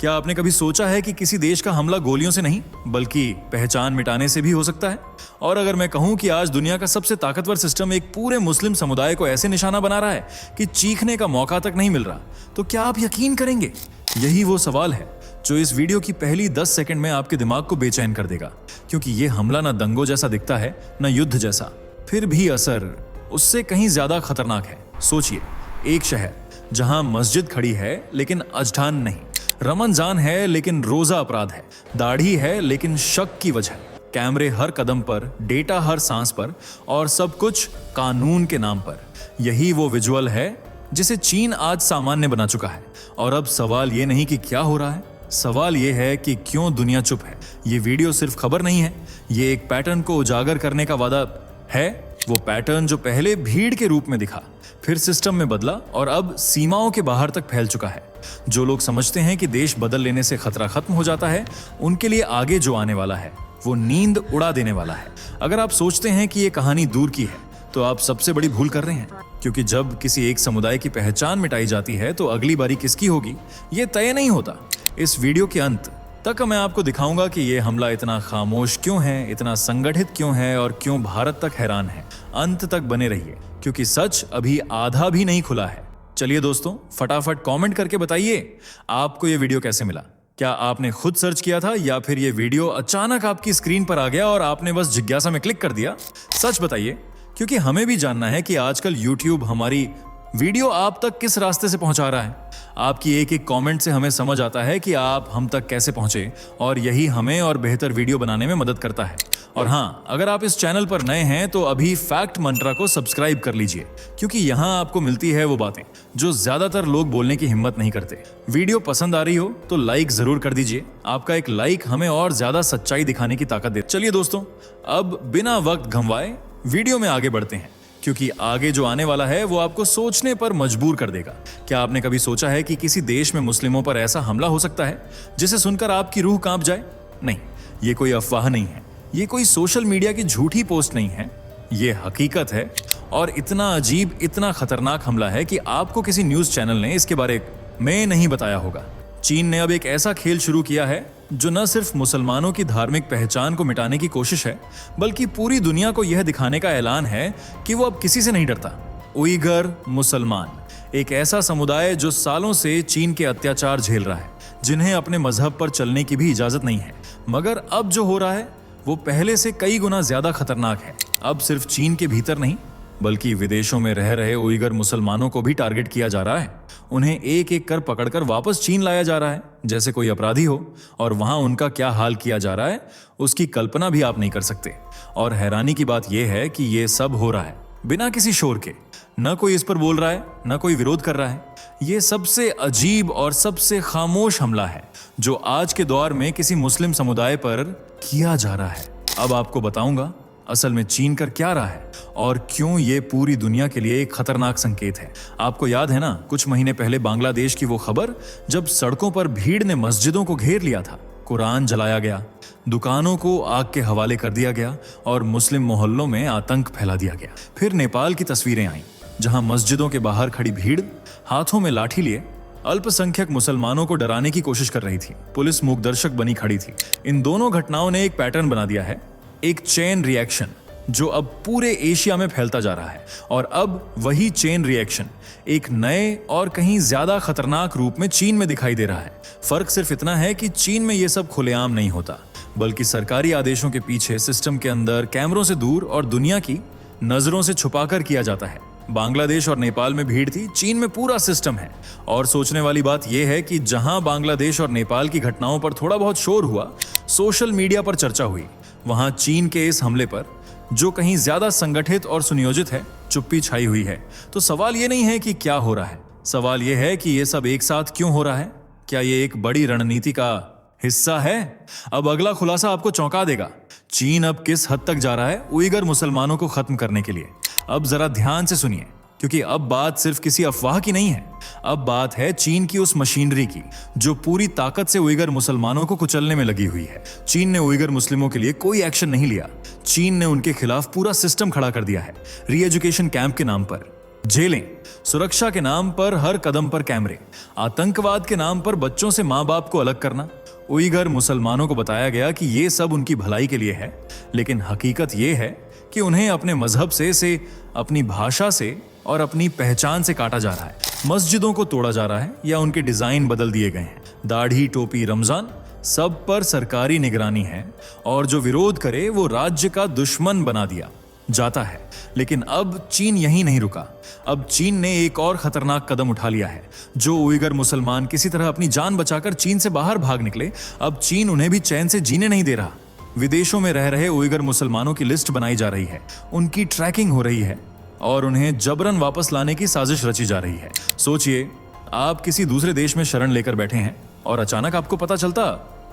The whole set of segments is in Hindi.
क्या आपने कभी सोचा है कि किसी देश का हमला गोलियों से नहीं बल्कि पहचान मिटाने से भी हो सकता है? और अगर मैं कहूं कि आज दुनिया का सबसे ताकतवर सिस्टम एक पूरे मुस्लिम समुदाय को ऐसे निशाना बना रहा है कि चीखने का मौका तक नहीं मिल रहा, तो क्या आप यकीन करेंगे? यही वो सवाल है जो इस वीडियो की पहली 10 सेकंड में आपके दिमाग को बेचैन कर देगा, क्योंकि ये हमला ना दंगों जैसा दिखता है न युद्ध जैसा, फिर भी असर उससे कहीं ज्यादा खतरनाक है। सोचिए, एक शहर जहां मस्जिद खड़ी है लेकिन अजठान नहीं, रमजान है लेकिन रोजा अपराध है, दाढ़ी है लेकिन शक की वजह, कैमरे हर कदम पर, डेटा हर सांस पर, और सब कुछ कानून के नाम पर। यही वो विजुअल है जिसे चीन आज सामान्य बना चुका है। और अब सवाल ये नहीं कि क्या हो रहा है, सवाल ये है कि क्यों दुनिया चुप है। ये वीडियो सिर्फ खबर नहीं है, ये एक पैटर्न को उजागर करने का वादा है। वो पैटर्न जो पहले भीड़ के रूप में दिखा, फिर सिस्टम में बदला और अब सीमाओं के बाहर तक फैल चुका है। जो लोग समझते हैं कि देश बदल लेने से खतरा खत्म हो जाता है, उनके लिए आगे जो आने वाला है वो नींद उड़ा देने वाला है। अगर आप सोचते हैं कि ये कहानी दूर की है, तो आप सबसे बड़ी भूल कर रहे हैं, क्योंकि जब किसी एक समुदाय की पहचान मिटाई जाती है तो अगली बारी किसकी होगी ये तय नहीं होता। इस वीडियो के अंत तक मैं आपको दिखाऊंगा कि ये हमला इतना खामोश क्यों है, इतना संगठित क्यों है और क्यों भारत तक हैरान है। अंत तक बने रहिए, क्योंकि सच अभी आधा भी नहीं खुला है। चलिए दोस्तों, फटाफट कमेंट करके बताइए आपको ये वीडियो कैसे मिला। क्या आपने खुद सर्च किया था या फिर ये वीडियो अचानक आपकी स्क्रीन पर आ गया और आपने बस जिज्ञासा में क्लिक कर दिया? सच बताइए, क्योंकि हमें भी जानना है कि आजकल YouTube हमारी वीडियो आप तक किस रास्ते से पहुंचा रहा है। आपकी एक एक कमेंट से हमें समझ आता है कि आप हम तक कैसे पहुंचे, और यही हमें और बेहतर वीडियो बनाने में मदद करता है। और हाँ, अगर आप इस चैनल पर नए हैं तो अभी फैक्ट मंत्रा को सब्सक्राइब कर लीजिए, क्योंकि यहाँ आपको मिलती है वो बातें जो ज्यादातर लोग बोलने की हिम्मत नहीं करते। वीडियो पसंद आ रही हो तो लाइक जरूर कर दीजिए, आपका एक लाइक हमें और ज्यादा सच्चाई दिखाने की ताकत दे। चलिए दोस्तों, अब बिना वक्त गंवाए वीडियो में आगे बढ़ते हैं, क्योंकि आगे जो आने वाला है वो आपको सोचने पर मजबूर कर देगा। क्या आपने कभी सोचा है कि किसी देश में मुस्लिमों पर ऐसा हमला हो सकता है जिसे सुनकर आपकी रूह कांप जाए? नहीं, ये कोई अफवाह नहीं है, ये कोई सोशल मीडिया की झूठी पोस्ट नहीं है, ये हकीकत है। और इतना अजीब, इतना खतरनाक हमला है कि आपको किसी न्यूज चैनल ने इसके बारे में नहीं बताया होगा। चीन ने अब एक ऐसा खेल शुरू किया है जो न सिर्फ मुसलमानों की धार्मिक पहचान को मिटाने की कोशिश है, बल्कि पूरी दुनिया को यह दिखाने का ऐलान है कि वो अब किसी से नहीं डरता। उइगर मुसलमान, एक ऐसा समुदाय जो सालों से चीन के अत्याचार झेल रहा है, जिन्हें अपने मजहब पर चलने की भी इजाजत नहीं है। मगर अब जो हो रहा है वो पहले से कई गुना ज्यादा खतरनाक है। अब सिर्फ चीन के भीतर नहीं, बल्कि विदेशों में रह रहे उइगर मुसलमानों को भी टारगेट किया जा रहा है। उन्हें एक एक कर पकड़कर वापस चीन लाया जा रहा है जैसे कोई अपराधी हो, और वहां उनका क्या हाल किया जा रहा है उसकी कल्पना भी आप नहीं कर सकते। और हैरानी की बात यह है कि यह सब हो रहा है बिना किसी शोर के। न कोई इस पर बोल रहा है, न कोई विरोध कर रहा है। यह सबसे अजीब और सबसे खामोश हमला है जो आज के दौर में किसी मुस्लिम समुदाय पर किया जा रहा है। अब आपको बताऊंगा असल में चीन कर क्या रहा है और क्यों ये पूरी दुनिया के लिए एक खतरनाक संकेत है। आपको याद है ना, कुछ महीने पहले बांग्लादेश की वो खबर जब सड़कों पर भीड़ ने मस्जिदों को घेर लिया था, कुरान जलाया गया, दुकानों को आग के हवाले कर दिया गया और मुस्लिम मोहल्लों में आतंक फैला दिया गया। फिर नेपाल की तस्वीरें आईं, जहां मस्जिदों के बाहर खड़ी भीड़ हाथों में लाठी लिए अल्पसंख्यक मुसलमानों को डराने की कोशिश कर रही थी। पुलिस मूकदर्शक बनी खड़ी थी। इन दोनों घटनाओं ने एक पैटर्न बना दिया है, एक चेन रिएक्शन जो अब पूरे एशिया में फैलता जा रहा है। और अब वही चेन रिएक्शन एक नए और कहीं ज्यादा खतरनाक रूप में चीन में दिखाई दे रहा है। फर्क सिर्फ इतना है कि चीन में यह सब खुलेआम नहीं होता, बल्कि सरकारी आदेशों के पीछे, सिस्टम के अंदर, कैमरों से दूर और दुनिया की नजरों से छुपाकर किया जाता है। बांग्लादेश और नेपाल में भीड़ थी, चीन में पूरा सिस्टम है। और सोचने वाली बात यह है कि जहां बांग्लादेश और नेपाल की घटनाओं पर थोड़ा बहुत शोर हुआ, सोशल मीडिया पर चर्चा हुई, वहां चीन के इस हमले पर, जो कहीं ज्यादा संगठित और सुनियोजित है, चुप्पी छाई हुई है। तो सवाल ये नहीं है कि क्या हो रहा है, सवाल ये है कि ये सब एक साथ क्यों हो रहा है। क्या ये एक बड़ी रणनीति का हिस्सा है? अब अगला खुलासा आपको चौंका देगा। चीन अब किस हद तक जा रहा है उइगर मुसलमानों को खत्म करने के लिए। अब जरा ध्यान से सुनिए, क्योंकि अब बात सिर्फ किसी अफवाह की नहीं है। अब बात है चीन की उस मशीनरी की जो पूरी ताकत से उइगर मुसलमानों को कुचलने में लगी हुई है। चीन ने उइगर मुस्लिमों के लिए कोई एक्शन नहीं लिया। चीन ने उनके खिलाफ पूरा सिस्टम खड़ा कर दिया है, री एजुकेशन कैंप के नाम पर। जेलें, सुरक्षा के नाम पर हर कदम पर कैमरे, आतंकवाद के नाम पर बच्चों से माँ बाप को अलग करना। उइगर मुसलमानों को बताया गया कि ये सब उनकी भलाई के लिए है, लेकिन हकीकत ये है कि उन्हें अपने मजहब से अपनी भाषा से और अपनी पहचान से काटा जा रहा है। मस्जिदों को तोड़ा जा रहा है या उनके डिजाइन बदल दिए गए हैं। दाढ़ी, टोपी, रमजान, सब पर सरकारी निगरानी है और जो विरोध करे वो राज्य का दुश्मन बना दिया जाता है। लेकिन अब चीन यहीं नहीं रुका। अब चीन ने एक और खतरनाक कदम उठा लिया है। जो उइगर मुसलमान किसी तरह अपनी जान बचाकर चीन से बाहर भाग निकले, अब चीन उन्हें भी चैन से जीने नहीं दे रहा। विदेशों में रह रहे उइगर मुसलमानों की लिस्ट बनाई जा रही है, उनकी ट्रैकिंग हो रही है और उन्हें जबरन वापस लाने की साजिश रची जा रही है। सोचिए, आप किसी दूसरे देश में शरण लेकर बैठे हैं और अचानक आपको पता चलता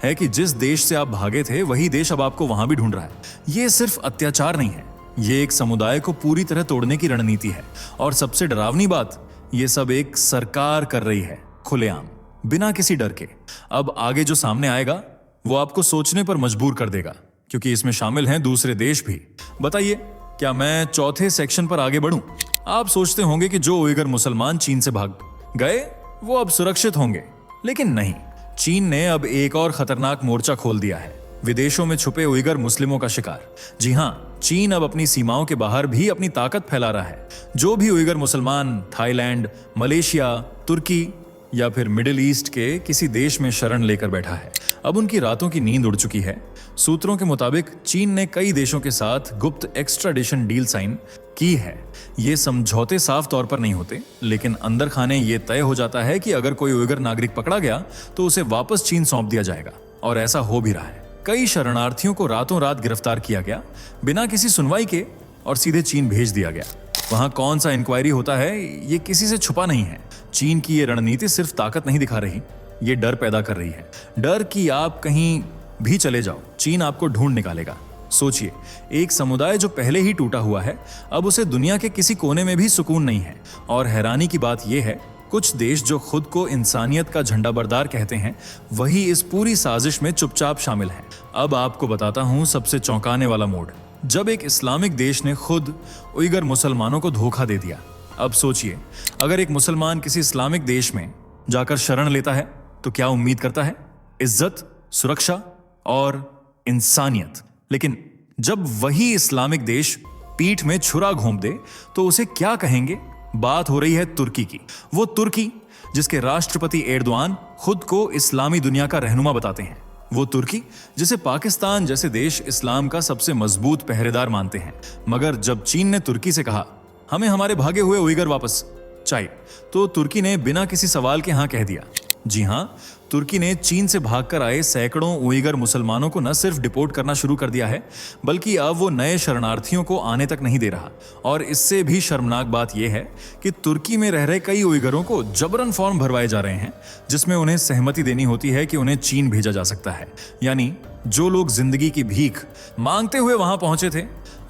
है कि जिस देश से आप भागे थे वही देश अब आपको वहां भी ढूंढ रहा है। ये सिर्फ अत्याचार नहीं है, ये एक समुदाय को पूरी तरह तोड़ने की रणनीति है। और सबसे डरावनी बात, ये सब एक सरकार कर रही है, खुलेआम, बिना किसी डर के। अब आगे जो सामने आएगा वो आपको सोचने पर मजबूर कर देगा, क्योंकि इसमें शामिल हैं दूसरे देश भी। बताइए, क्या मैं चौथे सेक्शन पर आगे बढ़ूं? आप सोचते होंगे कि जो उइगर मुसलमान चीन से भाग गए वो अब सुरक्षित होंगे, लेकिन नहीं। चीन ने अब एक और खतरनाक मोर्चा खोल दिया है, विदेशों में छुपे उइगर मुस्लिमों का शिकार। जी हां, चीन अब अपनी सीमाओं के बाहर भी अपनी ताकत फैला रहा है। जो भी उइगर मुसलमान थाईलैंड, मलेशिया, तुर्की या फिर मिडिल ईस्ट के किसी देश में शरण लेकर बैठा है, अब उनकी रातों की नींद उड़ चुकी है। सूत्रों के मुताबिक चीन ने कई देशों के साथ गुप्त एक्स्ट्राडिशन डील साइन की है। ये समझौते साफ तौर पर नहीं होते, लेकिन अंदर खाने ये तय हो जाता है कि अगर कोई उइगर नागरिक पकड़ा गया तो उसे वापस चीन सौंप दिया जाएगा, और ऐसा हो भी रहा है। कई शरणार्थियों को रातों रात गिरफ्तार किया गया बिना किसी सुनवाई के और सीधे चीन भेज दिया गया। वहां कौन सा इंक्वायरी होता है ये किसी से छुपा नहीं है। चीन की ये रणनीति सिर्फ ताकत नहीं दिखा रही, ये डर पैदा कर रही है। डर कि आप कहीं भी चले जाओ, चीन आपको ढूंढ निकालेगा। सोचिए, एक समुदाय जो पहले ही टूटा हुआ है, अब उसे दुनिया के किसी कोने में भी सुकून नहीं है। और हैरानी की बात यह है, कुछ देश जो खुद को इंसानियत का झंडा बरदार कहते हैं, वही इस पूरी साजिश में चुपचाप शामिल हैं। अब आपको बताता हूं सबसे चौंकाने वाला मोड़, जब एक इस्लामिक देश ने खुद उइगर मुसलमानों को धोखा दे दिया। अब सोचिए, अगर एक मुसलमान किसी इस्लामिक देश में जाकर शरण लेता है तो क्या उम्मीद करता है? इज्जत, सुरक्षा और इंसानियत। लेकिन जब वही इस्लामिक देश पीठ में छुरा घोंप दे तो उसे क्या कहेंगे? बात हो रही है तुर्की की। वो तुर्की जिसके राष्ट्रपति एर्दोआन खुद को इस्लामी दुनिया का रहनुमा बताते हैं। वो तुर्की जिसे पाकिस्तान जैसे देश इस्लाम का सबसे मजबूत पहरेदार मानते हैं। मगर जब चीन ने तुर्की से कहा हमें हमारे भागे हुए उइगर वापस चाहिए, तो तुर्की ने बिना किसी सवाल के हाँ कह दिया। जी हां, तुर्की ने चीन से भागकर आए सैकड़ों उइगर मुसलमानों को न सिर्फ डिपोर्ट करना शुरू कर दिया है, बल्कि अब वो नए शरणार्थियों को आने तक नहीं दे रहा। और इससे भी शर्मनाक बात यह है कि तुर्की में रह रहे कई उइगरों को जबरन फॉर्म भरवाए जा रहे हैं, जिसमें उन्हें सहमति देनी होती है कि उन्हें चीन भेजा जा सकता है। यानी जो लोग जिंदगी की भीख मांगते हुए वहां पहुंचे थे,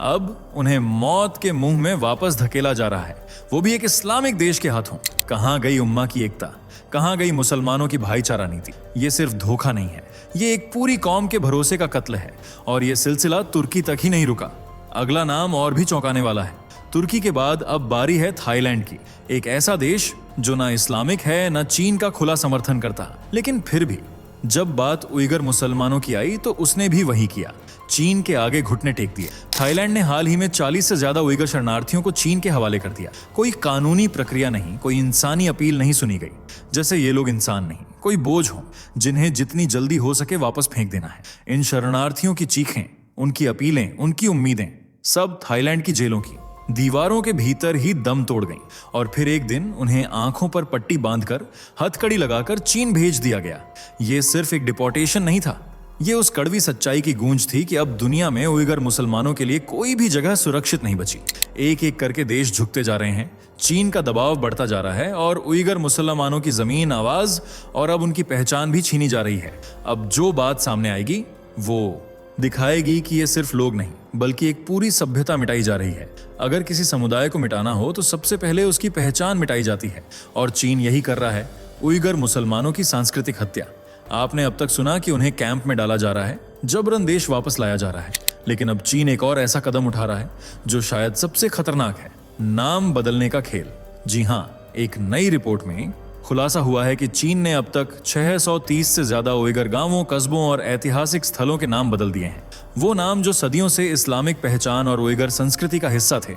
अब उन्हें मौत के मुंह में वापस धकेला जा रहा है, वो भी एक इस्लामिक देश के हाथों। कहां गई उम्मा की एकता, कहां गई मुसलमानों की भाईचारा नीति? ये सिर्फ धोखा नहीं है, ये एक पूरी कौम के भरोसे का कत्ल है। और ये सिलसिला तुर्की तक ही नहीं रुका, अगला नाम और भी चौंकाने वाला है। तुर्की के बाद अब बारी है थाईलैंड की, एक ऐसा देश जो ना इस्लामिक है ना चीन का खुला समर्थन करता, लेकिन फिर भी जब बात उइगर मुसलमानों की आई तो उसने भी वही किया, चीन के आगे घुटने टेक दिए। थाईलैंड ने हाल ही में 40 से ज्यादा उइगर शरणार्थियों को चीन के हवाले कर दिया। कोई कानूनी प्रक्रिया नहीं, कोई इंसानी अपील नहीं सुनी गई, जैसे ये लोग इंसान नहीं, कोई बोझ हो जिन्हें जितनी जल्दी हो सके वापस फेंक देना है। इन शरणार्थियों की चीखें, उनकी अपीलें, उनकी उम्मीदें सब थाईलैंड की जेलों की दीवारों के भीतर ही दम तोड़ गईं। और फिर एक दिन उन्हें आंखों पर पट्टी बांधकर हथकड़ी लगाकर चीन भेज दिया गया। ये सिर्फ एक डिपोर्टेशन नहीं था, ये उस कड़वी सच्चाई की गूंज थी कि अब दुनिया में उइगर मुसलमानों के लिए कोई भी जगह सुरक्षित नहीं बची। एक एक करके देश झुकते जा रहे हैं, चीन का दबाव बढ़ता जा रहा है और उइगर मुसलमानों की जमीन, आवाज और अब उनकी पहचान भी छीनी जा रही है। अब जो बात सामने आएगी वो दिखाएगी कि ये सिर्फ लोग नहीं बल्कि एक पूरी सभ्यता मिटाई जा रही है। अगर किसी समुदाय को मिटाना हो तो सबसे पहले उसकी पहचान मिटाई जाती है, और चीन यही कर रहा है। उइगर मुसलमानों की सांस्कृतिक हत्या। आपने अब तक सुना कि उन्हें कैंप में डाला जा रहा है, जबरन देश वापस लाया जा रहा है, लेकिन अब चीन एक और ऐसा कदम उठा रहा है जो शायद सबसे खतरनाक है, नाम बदलने का खेल। जी हाँ, एक नई रिपोर्ट में खुलासा हुआ है कि चीन ने अब तक 630 से ज्यादा उइगर गांवों, कस्बों और ऐतिहासिक स्थलों के नाम बदल दिए हैं। वो नाम जो सदियों से इस्लामिक पहचान और उइगर संस्कृति का हिस्सा थे,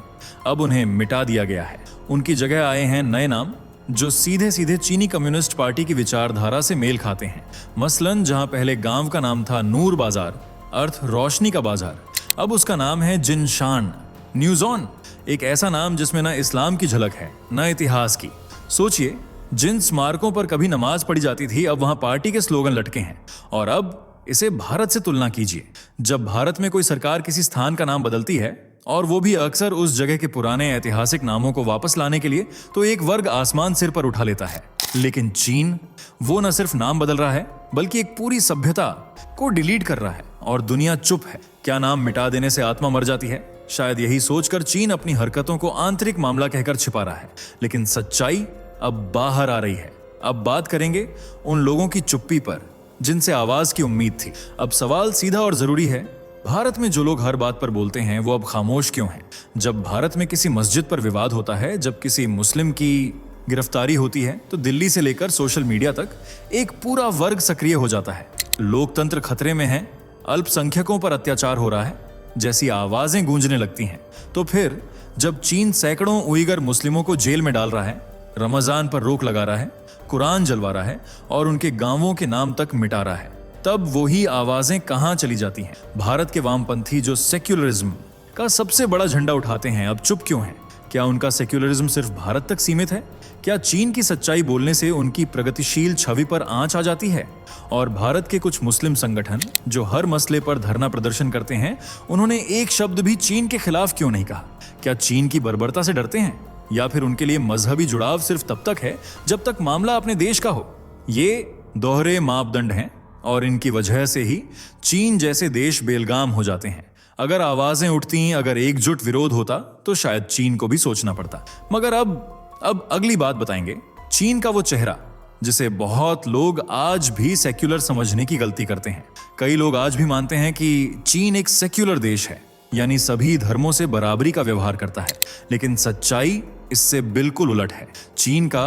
अब उन्हें मिटा दिया गया है। उनकी जगह आए हैं नए नाम जो सीधे सीधे चीनी कम्युनिस्ट पार्टी की विचारधारा से मेल खाते हैं। मसलन जहां पहले गांव का नाम था नूर बाजार, अर्थ रोशनी का बाजार, अब उसका नाम है जिनशान न्यूजॉन। एक ऐसा नाम जिसमें ना इस्लाम की झलक है, न इतिहास की। सोचिए, जिन स्मारकों पर कभी नमाज पढ़ी जाती थी, अब वहां पार्टी के स्लोगन लटके हैं। और अब इसे भारत से तुलना कीजिए। जब भारत में कोई सरकार किसी स्थान का नाम बदलती है, और वो भी अक्सर उस जगह के पुराने ऐतिहासिक नामों को वापस लाने के लिए, तो एक वर्ग आसमान सिर पर उठा लेता है। लेकिन चीन, वो न सिर्फ नाम बदल रहा है, बल्कि एक पूरी सभ्यता को डिलीट कर रहा है। और दुनिया चुप है। क्या नाम मिटा देने से आत्मा मर जाती है? शायद यही सोचकर चीन अपनी हरकतों को आंतरिक मामला कहकर छिपा रहा है। लेकिन सच्चाई अब बाहर आ रही है। अब बात करेंगे उन लोगों की चुप्पी पर जिनसे आवाज की उम्मीद थी। अब सवाल सीधा और जरूरी है, भारत में जो लोग हर बात पर बोलते हैं वो अब खामोश क्यों हैं? जब भारत में किसी मस्जिद पर विवाद होता है, जब किसी मुस्लिम की गिरफ्तारी होती है, तो दिल्ली से लेकर सोशल मीडिया तक एक पूरा वर्ग सक्रिय हो जाता है। लोकतंत्र खतरे में है, अल्पसंख्यकों पर अत्याचार हो रहा है जैसी आवाजें गूंजने लगती हैं। तो फिर जब चीन सैकड़ों उइगर मुस्लिमों को जेल में डाल रहा है, रमजान पर रोक लगा रहा है, कुरान जलवा रहा है और उनके गांवों के नाम तक मिटा रहा है, तब वही आवाजें कहां चली जाती हैं? भारत के वामपंथी जो सेक्युलरिज्म का सबसे बड़ा झंडा उठाते हैं, अब चुप क्यों हैं? क्या उनका सेक्युलरिज्म सिर्फ भारत तक सीमित है? क्या चीन की सच्चाई बोलने से उनकी प्रगतिशील छवि पर आंच आ जाती है? और भारत के कुछ मुस्लिम संगठन जो हर मसले पर धरना प्रदर्शन करते हैं, उन्होंने एक शब्द भी चीन के खिलाफ क्यों नहीं कहा? क्या चीन की बर्बरता से डरते हैं? या फिर उनके लिए मजहबी जुड़ाव सिर्फ तब तक है जब तक मामला अपने देश का हो? ये दोहरे मापदंड हैं और इनकी वजह से ही चीन जैसे देश बेलगाम हो जाते हैं। अगर आवाजें उठती, अगर एकजुट विरोध होता, तो शायद चीन को भी सोचना पड़ता। मगर अब अगली बात बताएंगे, चीन का वो चेहरा जिसे बहुत लोग आज भी सेक्युलर समझने की गलती करते हैं। कई लोग आज भी मानते हैं कि चीन एक सेक्युलर देश है, यानी सभी धर्मों से बराबरी का व्यवहार करता है। लेकिन सच्चाई इससे बिल्कुल उलट है। चीन का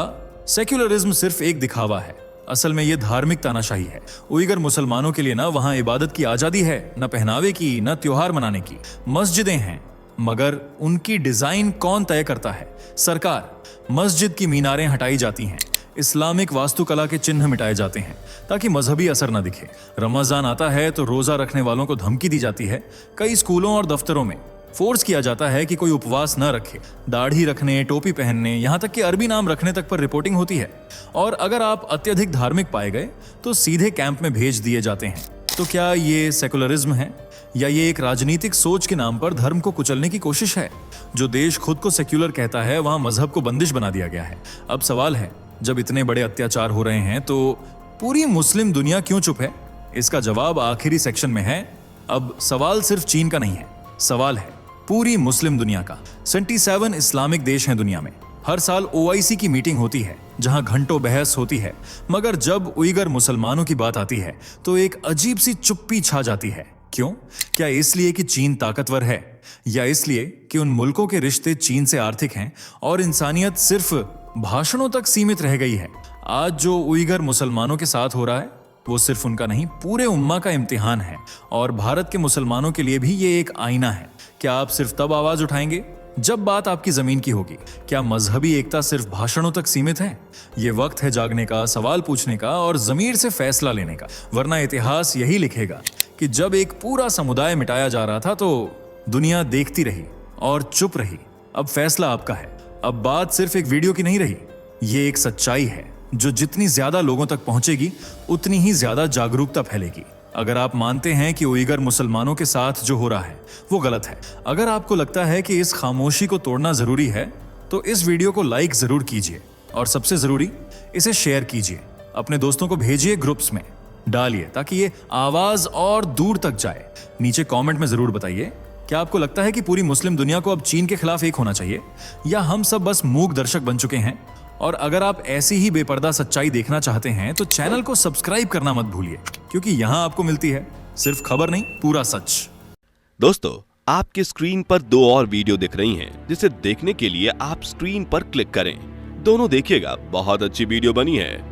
सेक्युलरिज्म सिर्फ एक दिखावा है, असल में यह धार्मिक तानाशाही है। उइगर मुसलमानों के लिए ना वहां इबादत की आजादी है, न पहनावे की, न त्योहार मनाने की। मस्जिदें हैं, मगर उनकी डिजाइन कौन तय करता है? सरकार। मस्जिद की मीनारें हटाई जाती हैं, इस्लामिक वास्तुकला के चिन्ह मिटाए जाते हैं ताकि मजहबी असर न दिखे। रमजान आता है तो रोजा रखने वालों को धमकी दी जाती है। कई स्कूलों और दफ्तरों में फोर्स किया जाता है कि कोई उपवास न रखे। दाढ़ी रखने, टोपी पहनने, यहाँ तक कि अरबी नाम रखने तक पर रिपोर्टिंग होती है। और अगर आप अत्यधिक धार्मिक पाए गए तो सीधे कैंप में भेज दिए जाते हैं। तो क्या ये सेकुलरिज्म है या ये एक राजनीतिक सोच के नाम पर धर्म को कुचलने की कोशिश है? जो देश खुद को सेक्युलर कहता है, वहां मजहब को बंदिश बना दिया गया है। अब सवाल है, जब इतने बड़े अत्याचार हो रहे हैं तो पूरी मुस्लिम दुनिया क्यों चुप है? इसका जवाब आखिरी सेक्शन में है। अब सवाल सिर्फ चीन का नहीं है, सवाल है पूरी मुस्लिम दुनिया का। 77 इस्लामिक देश हैं दुनिया में। हर साल OIC की मीटिंग होती है जहां घंटों बहस होती है, मगर जब उइगर मुसलमानों की बात आती है तो एक अजीब सी चुप्पी छा जाती है। क्यों? क्या इसलिए कि चीन ताकतवर है, या इसलिए कि उन मुल्कों के रिश्ते चीन से आर्थिक हैं और इंसानियत सिर्फ भाषणों तक सीमित रह गई है? आज जो उइगर मुसलमानों के साथ हो रहा है वो सिर्फ उनका नहीं, पूरे उम्मा का इम्तिहान है। और भारत के मुसलमानों के लिए भी ये एक आईना है। क्या आप सिर्फ तब आवाज उठाएंगे जब बात आपकी जमीन की होगी? क्या मजहबी एकता सिर्फ भाषणों तक सीमित है? ये वक्त है जागने का, सवाल पूछने का और जमीर से फैसला लेने का। वरना इतिहास यही लिखेगा कि जब एक पूरा समुदाय मिटाया जा रहा था तो दुनिया देखती रही और चुप रही। अब फैसला आपका है। अब बात सिर्फ एक वीडियो की नहीं रही, ये एक सच्चाई है जो जितनी ज्यादा लोगों तक पहुंचेगी उतनी ही ज्यादा जागरूकता फैलेगी। अगर आप मानते हैं कि उइगर मुसलमानों के साथ जो हो रहा है वो गलत है, अगर आपको लगता है कि इस खामोशी को तोड़ना जरूरी है, तो इस वीडियो को लाइक जरूर कीजिए और सबसे जरूरी, इसे शेयर कीजिए। अपने दोस्तों को भेजिए, ग्रुप्स में डालिए ताकि ये आवाज और दूर तक जाए। नीचे कमेंट में जरूर बताइए, क्या आपको लगता है कि पूरी मुस्लिम दुनिया को अब चीन के खिलाफ एक होना चाहिए, या हम सब बस मूक दर्शक बन चुके हैं? और अगर आप ऐसी ही बेपर्दा सच्चाई देखना चाहते हैं तो चैनल को सब्सक्राइब करना मत भूलिए, क्योंकि यहां आपको मिलती है सिर्फ खबर नहीं, पूरा सच। दोस्तों, आपके स्क्रीन पर 2 और वीडियो दिख रही हैं, जिसे देखने के लिए आप स्क्रीन पर क्लिक करें। दोनों देखिएगा, बहुत अच्छी वीडियो बनी है।